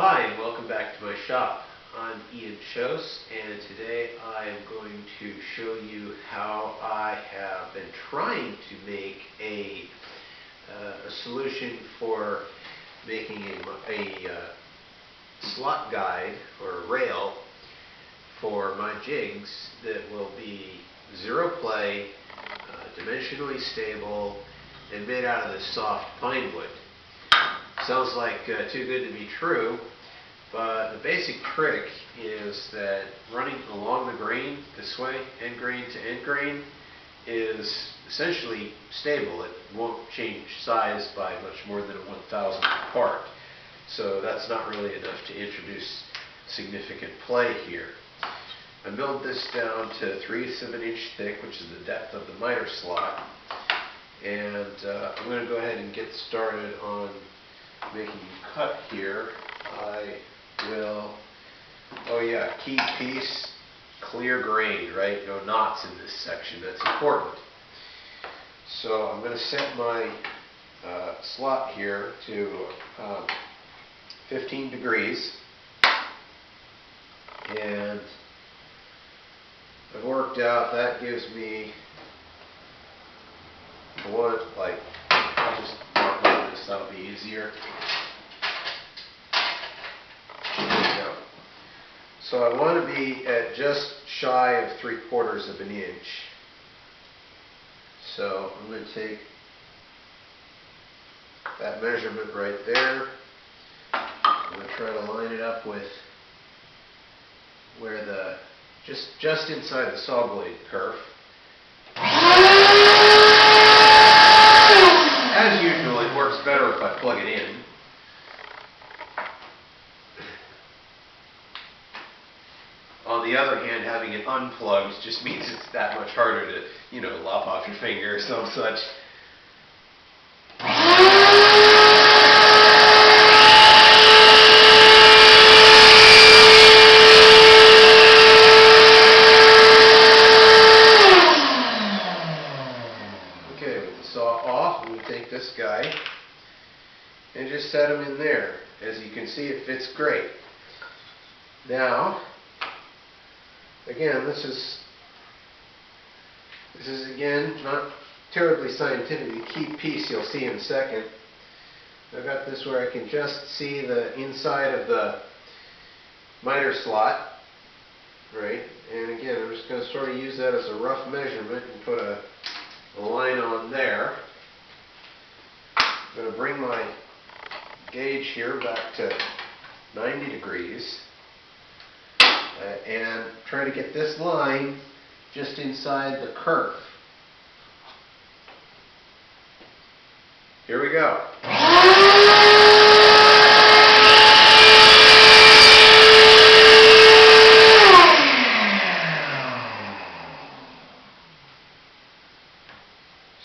Hi, and welcome back to my shop. I'm Ian Chose, and today I am going to show you how I have been trying to make a solution for making a slot guide or a rail for my jigs that will be zero play, dimensionally stable, and made out of this soft pine wood. Sounds like too good to be true, but the basic trick is that running along the grain this way, end grain to end grain, is essentially stable. It won't change size by much more than a 1,000th part. So that's not really enough to introduce significant play here. I milled this down to 3/8 of an inch thick, which is the depth of the miter slot. And I'm going to go ahead and get started on making a cut here. I will, key piece, clear grain, right? No knots in this section. That's important. So I'm going to set my slot here to 15 degrees. And I've worked out that gives me I'll just mark on this, that'll be easier. There we go. So I want to be at just shy of 3/4 of an inch. So I'm going to take that measurement right there. I'm going to try to line it up with where the just inside the saw blade kerf. As usual, it works better if I plug it in. On the other hand, having it unplugged just means it's that much harder to, lop off your finger or some such. Okay, with the saw off, we take this guy and just set him in there. As you can see, it fits great. Now, again, this is again not terribly scientific. The key piece you'll see in a second. I've got this where I can just see the inside of the miter slot, right? And again, I'm just going to sort of use that as a rough measurement and put a line on there. I'm going to bring my gauge here back to 90 degrees and try to get this line just inside the kerf. Here we go.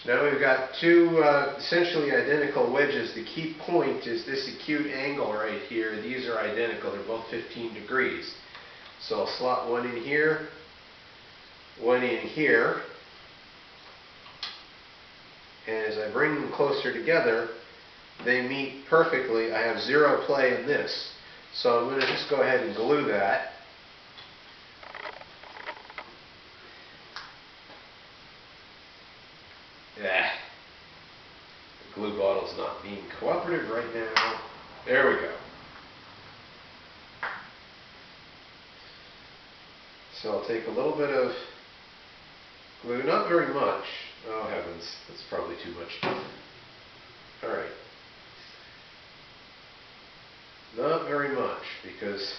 So now we've got two essentially identical wedges. The key point is this acute angle right here. These are identical. They're both 15 degrees. So I'll slot one in here, one in here. And as I bring them closer together, they meet perfectly. I have zero play in this. So I'm going to just go ahead and glue that. Yeah. The glue bottle's not being cooperative right now. There we go. So I'll take a little bit of glue, not very much. Oh heavens, that's probably too much. Alright. Not very much, because,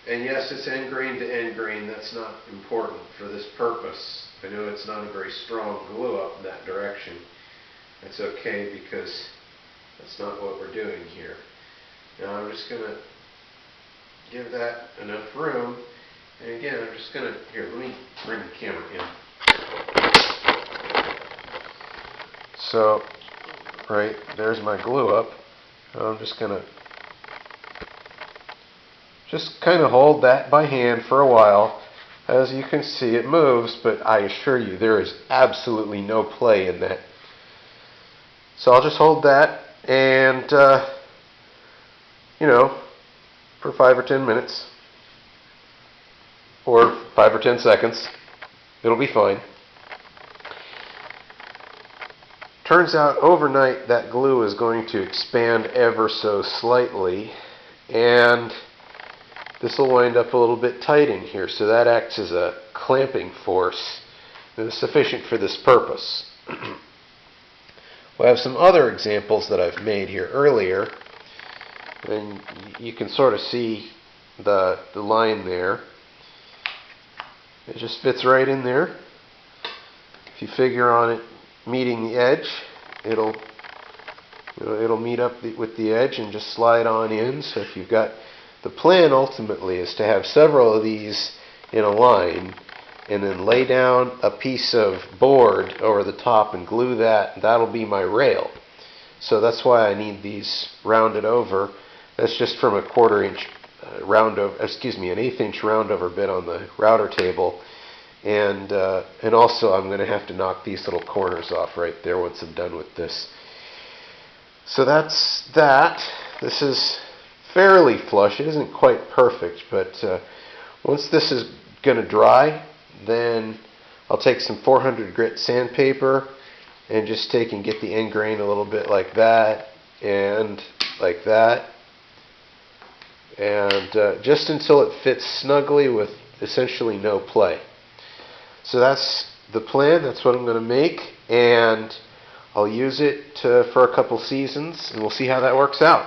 and yes, it's end grain to end grain. That's not important for this purpose. I know it's not a very strong glue up in that direction. That's okay, because that's not what we're doing here. Now I'm just going to give that enough room. And again, I'm just going to, here, let me bring the camera in. So, right, there's my glue up. I'm just going to just kind of hold that by hand for a while. As you can see, it moves, but I assure you, there is absolutely no play in that. So I'll just hold that and for 5 or 10 minutes, or 5 or 10 seconds. It'll be fine. Turns out overnight that glue is going to expand ever so slightly, and this will wind up a little bit tight in here, so that acts as a clamping force that is sufficient for this purpose. We'll have some other examples that I've made here earlier, and you can sort of see the line there. It just fits right in there. If you figure on it meeting the edge, it'll meet up with the edge and just slide on in. So if you've got, the plan ultimately is to have several of these in a line and then lay down a piece of board over the top and glue that. That'll be my rail. So that's why I need these rounded over. That's just from a 1/4 inch an 1/8 inch round over bit on the router table. And also I'm going to have to knock these little corners off right there once I'm done with this. So that's that. This is fairly flush. It isn't quite perfect, but once this is going to dry, then I'll take some 400 grit sandpaper and just take and get the end grain a little bit like that and like that, and just until it fits snugly with essentially no play. So that's the plan. That's what I'm going to make, and I'll use it for a couple seasons, and we'll see how that works out.